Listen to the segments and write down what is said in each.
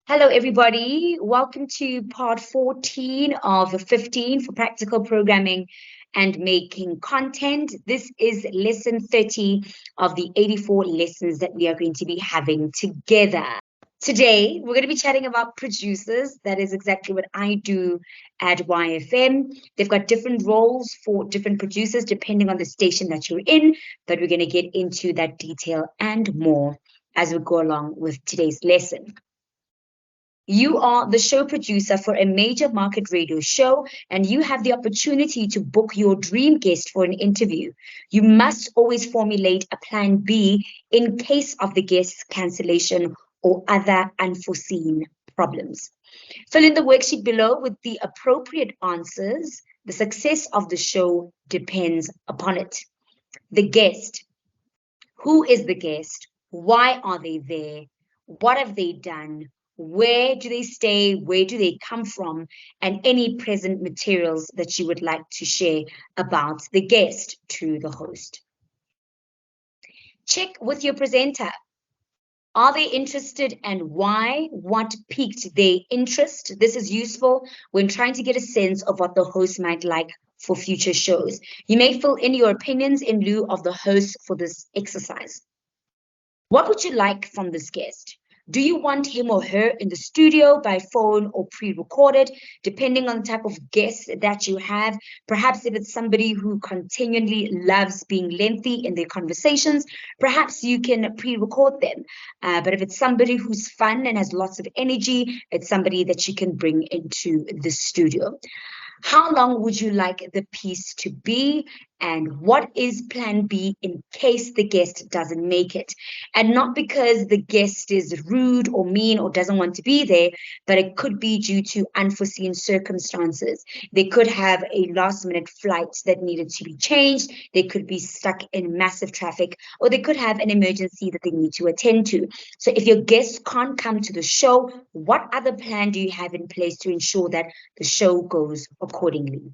Hello, everybody. Welcome to part 14 of 15 for practical programming and making content. This is lesson 30 of the 84 lessons that we are going to be having together. Today, we're going to be chatting about producers. That is exactly what I do at YFM. They've got different roles for different producers depending on the station that you're in, but we're going to get into that detail and more as we go along with today's lesson. You are the show producer for a major market radio show, and you have the opportunity to book your dream guest for an interview. You must always formulate a plan B in case of the guest's cancellation or other unforeseen problems. Fill in the worksheet below with the appropriate answers. The success of the show depends upon it. The guest. Who is the guest? Why are they there? What have they done? Where do they stay? Where do they come from? And any present materials that you would like to share about the guest to the host. Check with your presenter. Are they interested and why? What piqued their interest? This is useful when trying to get a sense of what the host might like for future shows. You may fill in your opinions in lieu of the host for this exercise. What would you like from this guest? Do you want him or her in the studio, by phone, or pre-recorded, depending on the type of guest that you have? Perhaps if it's somebody who continually loves being lengthy in their conversations, perhaps you can pre-record them. But if it's somebody who's fun and has lots of energy, it's somebody that you can bring into the studio. How long would you like the piece to be? And what is plan B in case the guest doesn't make it? And not because the guest is rude or mean or doesn't want to be there, but it could be due to unforeseen circumstances. They could have a last minute flight that needed to be changed. They could be stuck in massive traffic, or they could have an emergency that they need to attend to. So if your guests can't come to the show, what other plan do you have in place to ensure that the show goes accordingly?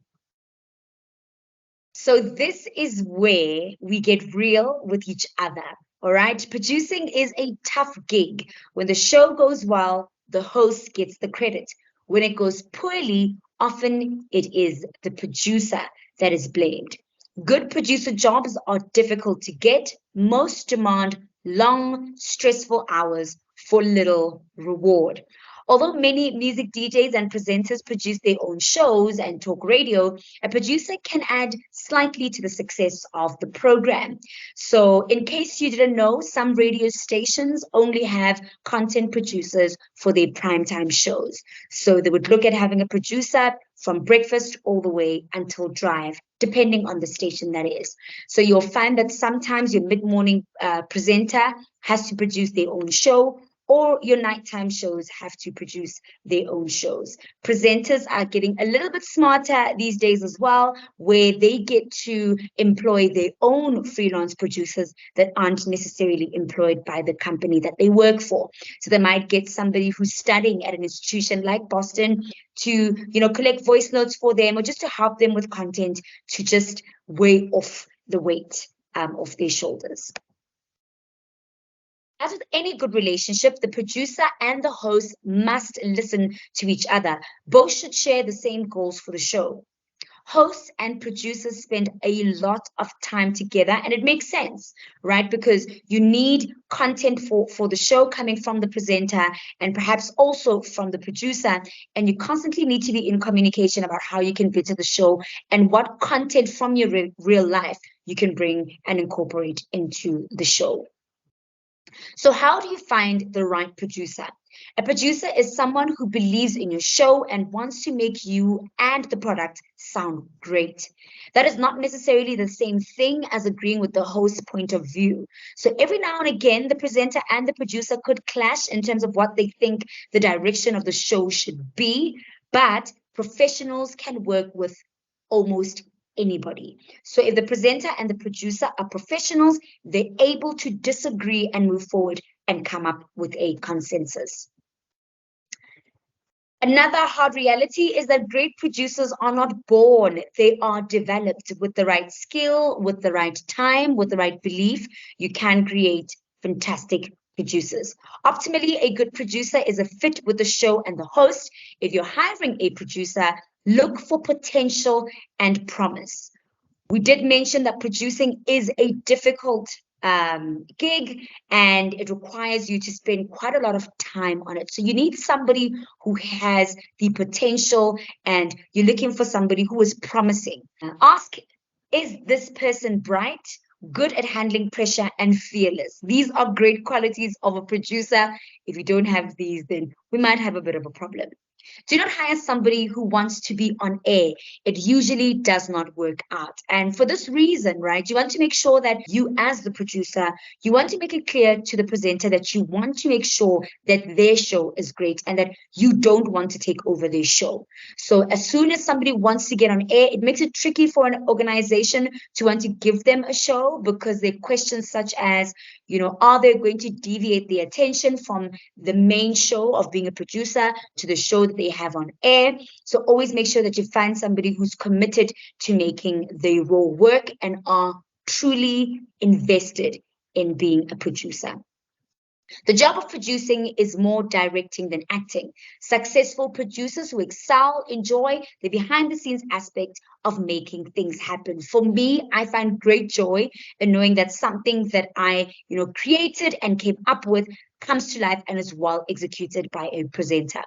So this is where we get real with each other, all right? Producing is a tough gig. When the show goes well, the host gets the credit. When it goes poorly, often it is the producer that is blamed. Good producer jobs are difficult to get. Most demand long, stressful hours for little reward. Although many music DJs and presenters produce their own shows and talk radio, a producer can add slightly to the success of the program. So in case you didn't know, some radio stations only have content producers for their primetime shows. So they would look at having a producer from breakfast all the way until drive, depending on the station that is. So you'll find that sometimes your mid-morning presenter has to produce their own show, or your nighttime shows have to produce their own shows. Presenters are getting a little bit smarter these days as well, where they get to employ their own freelance producers that aren't necessarily employed by the company that they work for. So they might get somebody who's studying at an institution like Boston to, collect voice notes for them, or just to help them with content to just weigh off the weight off their shoulders. As with any good relationship, the producer and the host must listen to each other. Both should share the same goals for the show. Hosts and producers spend a lot of time together, and it makes sense, right? Because you need content for the show coming from the presenter and perhaps also from the producer, and you constantly need to be in communication about how you can better the show and what content from your real life you can bring and incorporate into the show. So how do you find the right producer? A producer is someone who believes in your show and wants to make you and the product sound great. That is not necessarily the same thing as agreeing with the host's point of view. So every now and again, the presenter and the producer could clash in terms of what they think the direction of the show should be, but professionals can work with almost anybody. So if the presenter and the producer are professionals, they're able to disagree and move forward and come up with a consensus. Another hard reality is that great producers are not born. They are developed. With the right skill, with the right time, with the right belief, you can create fantastic producers. Optimally, a good producer is a fit with the show and the host. If you're hiring a producer, look for potential and promise. We did mention that producing is a difficult gig, and it requires you to spend quite a lot of time on it. So you need somebody who has the potential, and you're looking for somebody who is promising. Ask, is this person bright, good at handling pressure, and fearless? These are great qualities of a producer. If you don't have these, then we might have a bit of a problem. Do not hire somebody who wants to be on air. It usually does not work out. And for this reason, right, you want to make sure that you, as the producer, you want to make it clear to the presenter that you want to make sure that their show is great and that you don't want to take over their show. So as soon as somebody wants to get on air, it makes it tricky for an organization to want to give them a show, because there are questions such as, are they going to deviate the attention from the main show of being a producer to the show that they have on air? So always make sure that you find somebody who's committed to making the role work and are truly invested in being a producer. The job of producing is more directing than acting. Successful producers who excel enjoy the behind the scenes aspect of making things happen. For me, I find great joy in knowing that something that I, created and came up with comes to life and is well executed by a presenter.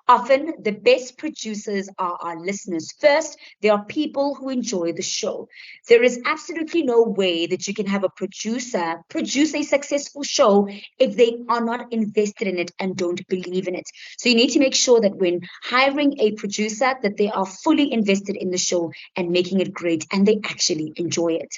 Often, the best producers are our listeners first. They are people who enjoy the show. There is absolutely no way that you can have a producer produce a successful show if they are not invested in it and don't believe in it. So you need to make sure that when hiring a producer, that they are fully invested in the show and making it great and they actually enjoy it.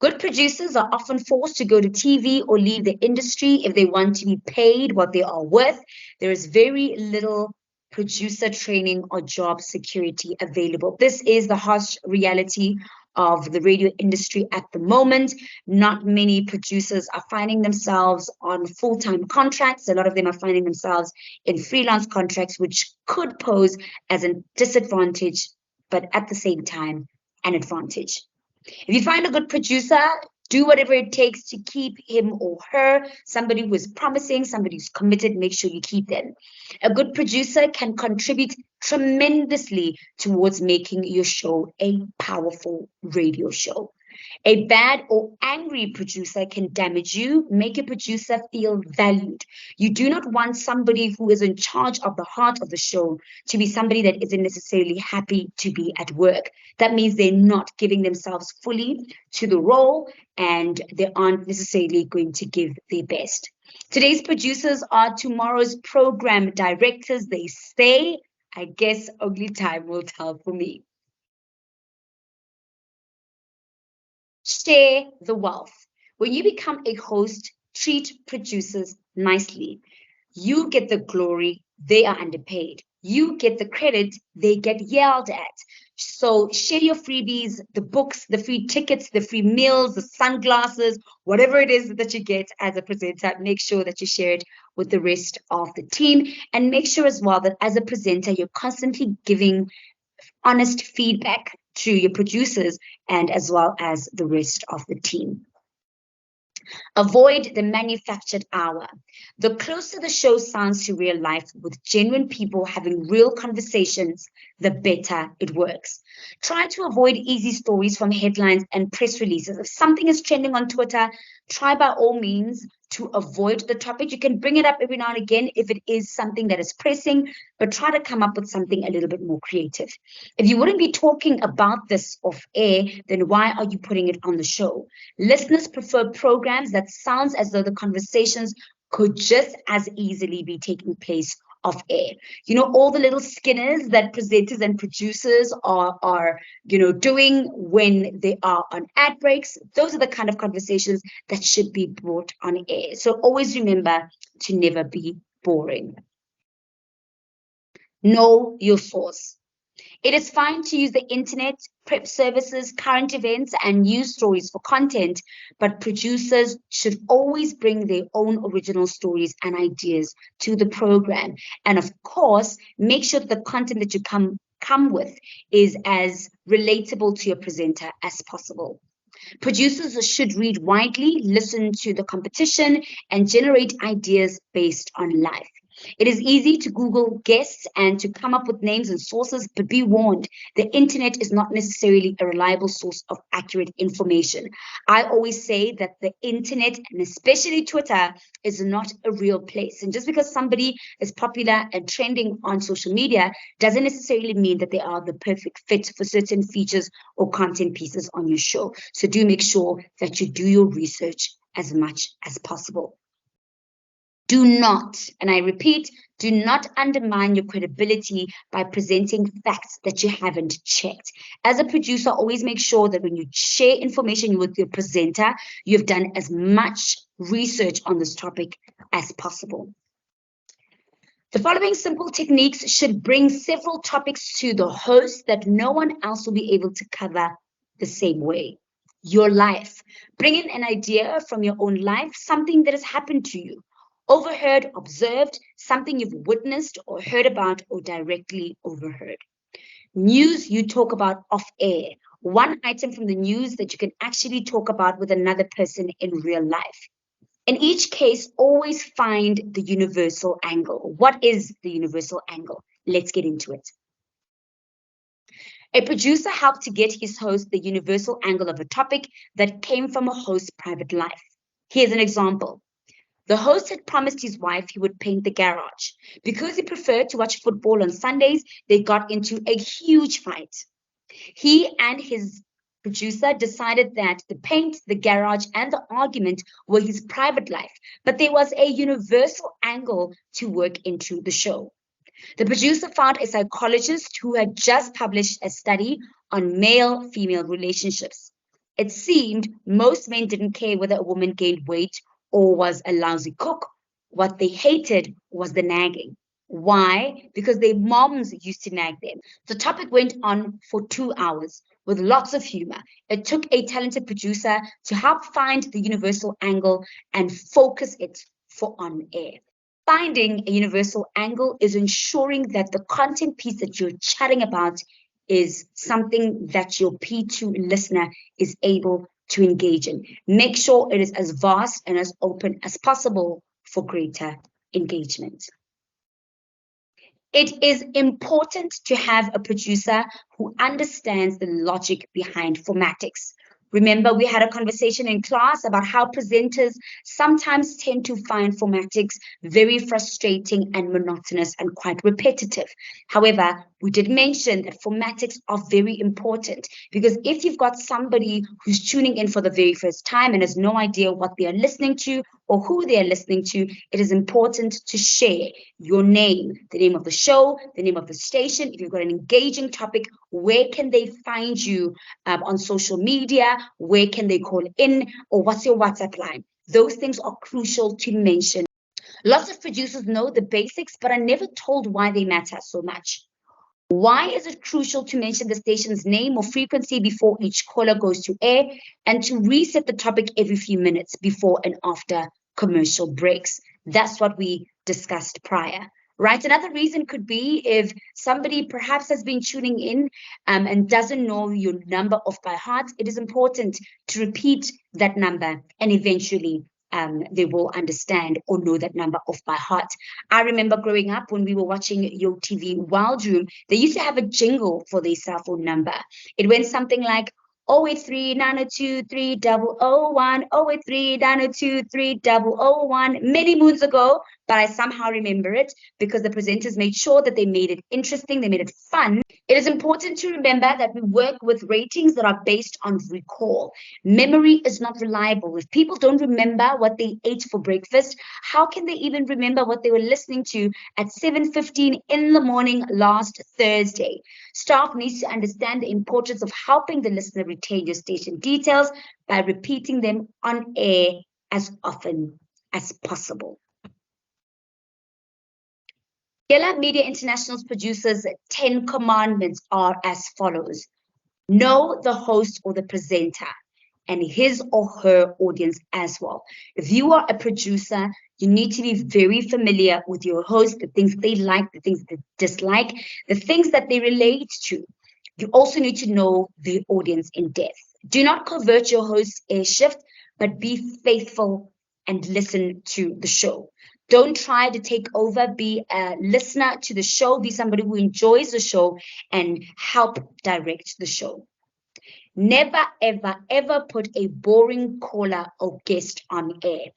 Good producers are often forced to go to TV or leave the industry if they want to be paid what they are worth. There is very little producer training or job security available. This is the harsh reality of the radio industry at the moment. Not many producers are finding themselves on full-time contracts. A lot of them are finding themselves in freelance contracts, which could pose as a disadvantage, but at the same time, an advantage. If you find a good producer, do whatever it takes to keep him or her, somebody who is promising, somebody who's committed, make sure you keep them. A good producer can contribute tremendously towards making your show a powerful radio show. A bad or angry producer can damage you, make a producer feel valued. You do not want somebody who is in charge of the heart of the show to be somebody that isn't necessarily happy to be at work. That means they're not giving themselves fully to the role and they aren't necessarily going to give their best. Today's producers are tomorrow's program directors, they say. I guess only time will tell for me. Share the wealth. When you become a host, treat producers nicely. You get the glory, they are underpaid. You get the credit, they get yelled at. So share your freebies, the books, the free tickets, the free meals, the sunglasses, whatever it is that you get as a presenter. Make sure that you share it with the rest of the team. And make sure as well that as a presenter, you're constantly giving honest feedback to your producers and as well as the rest of the team. Avoid the manufactured hour. The closer the show sounds to real life with genuine people having real conversations, the better it works. Try to avoid easy stories from headlines and press releases. If something is trending on Twitter, try by all means to avoid the topic. You can bring it up every now and again if it is something that is pressing, but try to come up with something a little bit more creative. If you wouldn't be talking about this off air, then why are you putting it on the show? Listeners prefer programs that sounds as though the conversations could just as easily be taking place off air. All the little skinners that presenters and producers are doing when they are on ad breaks. Those are the kind of conversations that should be brought on air. So always remember to never be boring. Know your source. It is fine to use the internet, prep services, current events, and news stories for content, but producers should always bring their own original stories and ideas to the program. And of course, make sure that the content that you come with is as relatable to your presenter as possible. Producers should read widely, listen to the competition, and generate ideas based on life. It is easy to Google guests and to come up with names and sources, but be warned, the internet is not necessarily a reliable source of accurate information. I always say that the internet, and especially Twitter, is not a real place. And just because somebody is popular and trending on social media doesn't necessarily mean that they are the perfect fit for certain features or content pieces on your show. So do make sure that you do your research as much as possible. Do not, and I repeat, do not undermine your credibility by presenting facts that you haven't checked. As a producer, always make sure that when you share information with your presenter, you've done as much research on this topic as possible. The following simple techniques should bring several topics to the host that no one else will be able to cover the same way. Your life. Bring in an idea from your own life, something that has happened to you. Overheard, observed, something you've witnessed or heard about or directly overheard. News you talk about off air. One item from the news that you can actually talk about with another person in real life. In each case, always find the universal angle. What is the universal angle? Let's get into it. A producer helped to get his host the universal angle of a topic that came from a host's private life. Here's an example. The host had promised his wife he would paint the garage. Because he preferred to watch football on Sundays, they got into a huge fight. He and his producer decided that the paint, the garage, and the argument were his private life, but there was a universal angle to work into the show. The producer found a psychologist who had just published a study on male-female relationships. It seemed most men didn't care whether a woman gained weight or was a lousy cook. What they hated was the nagging. Why? Because their moms used to nag them. The topic went on for 2 hours with lots of humor. It took a talented producer to help find the universal angle and focus it for on air. Finding a universal angle is ensuring that the content piece that you're chatting about is something that your P2 listener is able to engage in. Make sure it is as vast and as open as possible for greater engagement. It is important to have a producer who understands the logic behind formatics. Remember, we had a conversation in class about how presenters sometimes tend to find formatics very frustrating and monotonous and quite repetitive. However, we did mention that formatics are very important because if you've got somebody who's tuning in for the very first time and has no idea what they are listening to or who they are listening to, it is important to share your name, the name of the show, the name of the station. If you've got an engaging topic, where can they find you on social media? Where can they call in? Or what's your WhatsApp line? Those things are crucial to mention. Lots of producers know the basics, but are never told why they matter so much. Why is it crucial to mention the station's name or frequency before each caller goes to air and to reset the topic every few minutes before and after commercial breaks? That's what we discussed prior. Right. Another reason could be if somebody perhaps has been tuning in and doesn't know your number off by heart, it is important to repeat that number and eventually they will understand or know that number off by heart. I remember growing up when we were watching Yo TV Wild Room, they used to have a jingle for their cell phone number. It went something like 083 902 3001, 083 902 3001, many moons ago, but I somehow remember it because the presenters made sure that they made it interesting, they made it fun. It is important to remember that we work with ratings that are based on recall. Memory is not reliable. If people don't remember what they ate for breakfast, how can they even remember what they were listening to at 7:15 in the morning last Thursday? Staff needs to understand the importance of helping the listener retain your station details by repeating them on air as often as possible. Yella Media International's producers' 10 commandments are as follows. Know the host or the presenter and his or her audience as well. If you are a producer, you need to be very familiar with your host, the things they like, the things they dislike, the things that they relate to. You also need to know the audience in depth. Do not convert your host's air shift, but be faithful and listen to the show. Don't try to take over. Be a listener to the show. Be somebody who enjoys the show and help direct the show. Never, ever, ever put a boring caller or guest on air.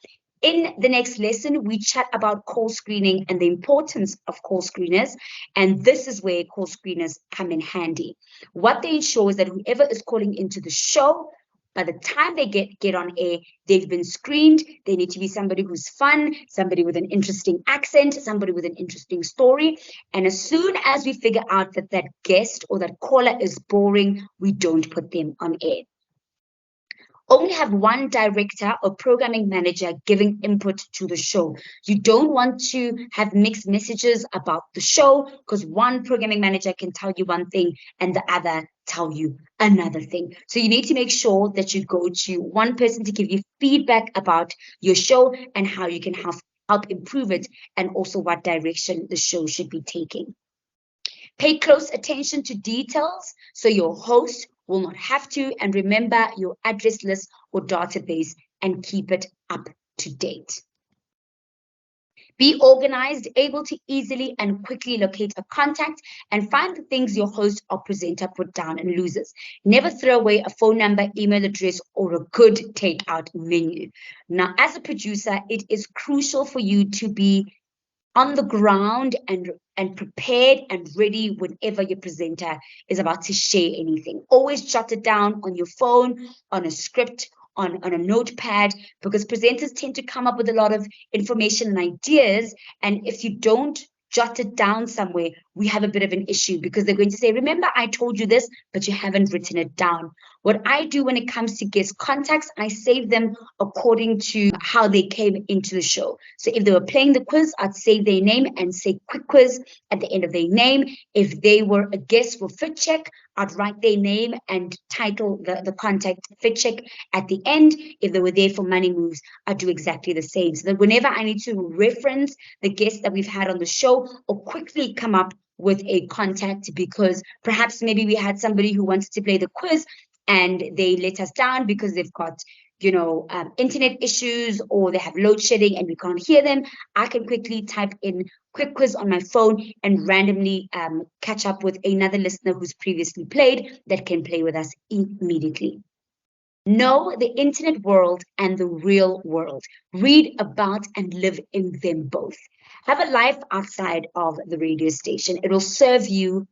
In the next lesson, we chat about call screening and the importance of call screeners. And this is where call screeners come in handy. What they ensure is that whoever is calling into the show, by the time they get on air, they've been screened. They need to be somebody who's fun, somebody with an interesting accent, somebody with an interesting story. And as soon as we figure out that that guest or that caller is boring, we don't put them on air. Only have one director or programming manager giving input to the show. You don't want to have mixed messages about the show because one programming manager can tell you one thing and the other tell you another thing. So you need to make sure that you go to one person to give you feedback about your show and how you can help improve it and also what direction the show should be taking. Pay close attention to details so your host will not have to, and remember your address list or database and keep it up to date. Be organized, able to easily and quickly locate a contact and find the things your host or presenter put down and loses. Never throw away a phone number, email address, or a good takeout menu. Now, as a producer, it is crucial for you to be on the ground and prepared and ready whenever your presenter is about to share anything. Always jot it down on your phone, on a script, on a notepad, because presenters tend to come up with a lot of information and ideas. And if you don't jot it down somewhere, we have a bit of an issue because they're going to say, remember, I told you this, but you haven't written it down. What I do when it comes to guest contacts, I save them according to how they came into the show. So if they were playing the quiz, I'd save their name and say quick quiz at the end of their name. If they were a guest for Fit Check, I'd write their name and title the contact Fit Check at the end. If they were there for Money Moves, I'd do exactly the same. So that whenever I need to reference the guests that we've had on the show or quickly come up with a contact because perhaps maybe we had somebody who wanted to play the quiz and they let us down because they've got internet issues or they have load shedding and we can't hear them, I can quickly type in quick quiz on my phone and randomly catch up with another listener who's previously played that can play with us immediately. Know the internet world and the real world. Read about and live in them both. Have a life outside of the radio station. It will serve you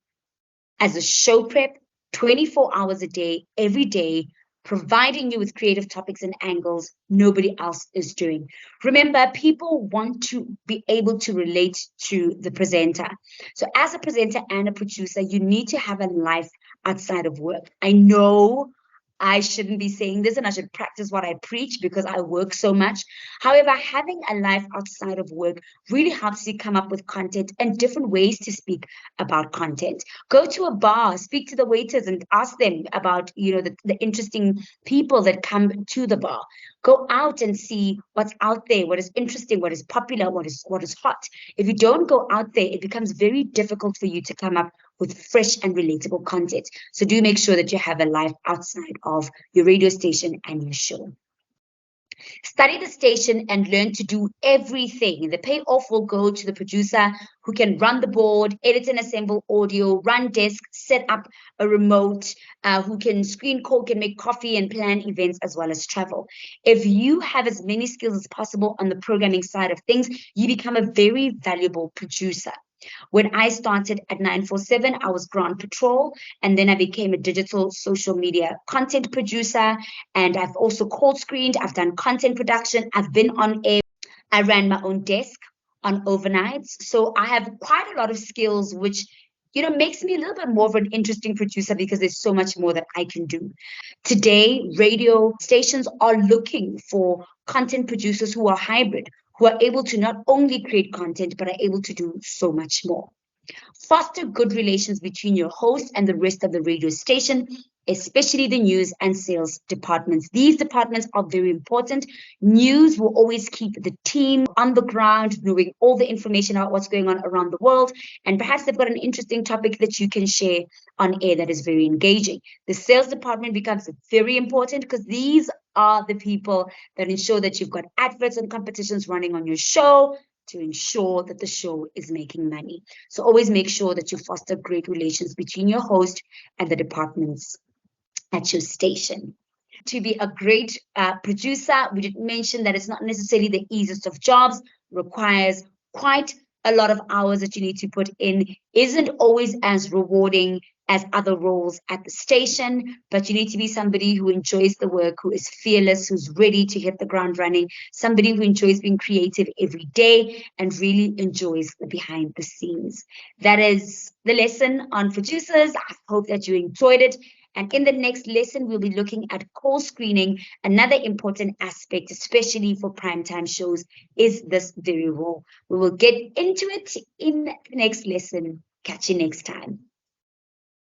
as a show prep 24 hours a day, every day, providing you with creative topics and angles nobody else is doing. Remember, people want to be able to relate to the presenter. So as a presenter and a producer, you need to have a life outside of work. I know I shouldn't be saying this and I should practice what I preach because I work so much. However, having a life outside of work really helps you come up with content and different ways to speak about content. Go to a bar, speak to the waiters and ask them about, the interesting people that come to the bar. Go out and see what's out there, what is interesting, what is popular, what is hot. If you don't go out there, it becomes very difficult for you to come up with fresh and relatable content. So do make sure that you have a life outside of your radio station and your show. Study the station and learn to do everything. The payoff will go to the producer who can run the board, edit and assemble audio, run desk, set up a remote, who can screen call, can make coffee and plan events as well as travel. If you have as many skills as possible on the programming side of things, you become a very valuable producer. When I started at 947, I was ground patrol, and then I became a digital social media content producer. And I've also call screened, I've done content production, I've been on air, I ran my own desk on overnights. So I have quite a lot of skills, which makes me a little bit more of an interesting producer because there's so much more that I can do. Today, radio stations are looking for content producers who are hybrid, who are able to not only create content, but are able to do so much more. Foster good relations between your host and the rest of the radio station. especially the news and sales departments. These departments are very important. News will always keep the team on the ground, knowing all the information about what's going on around the world. And perhaps they've got an interesting topic that you can share on air that is very engaging. The sales department becomes very important because these are the people that ensure that you've got adverts and competitions running on your show, to ensure that the show is making money. So always make sure that you foster great relations between your host and the departments at your station. To be a great producer, we did mention that it's not necessarily the easiest of jobs, requires quite a lot of hours that you need to put in, isn't always as rewarding as other roles at the station, but you need to be somebody who enjoys the work, who is fearless, who's ready to hit the ground running, somebody who enjoys being creative every day and really enjoys the behind the scenes. That is the lesson on producers. I hope that you enjoyed it. And in the next lesson, we'll be looking at call screening. Another important aspect, especially for primetime shows, is this very role. We will get into it in the next lesson. Catch you next time.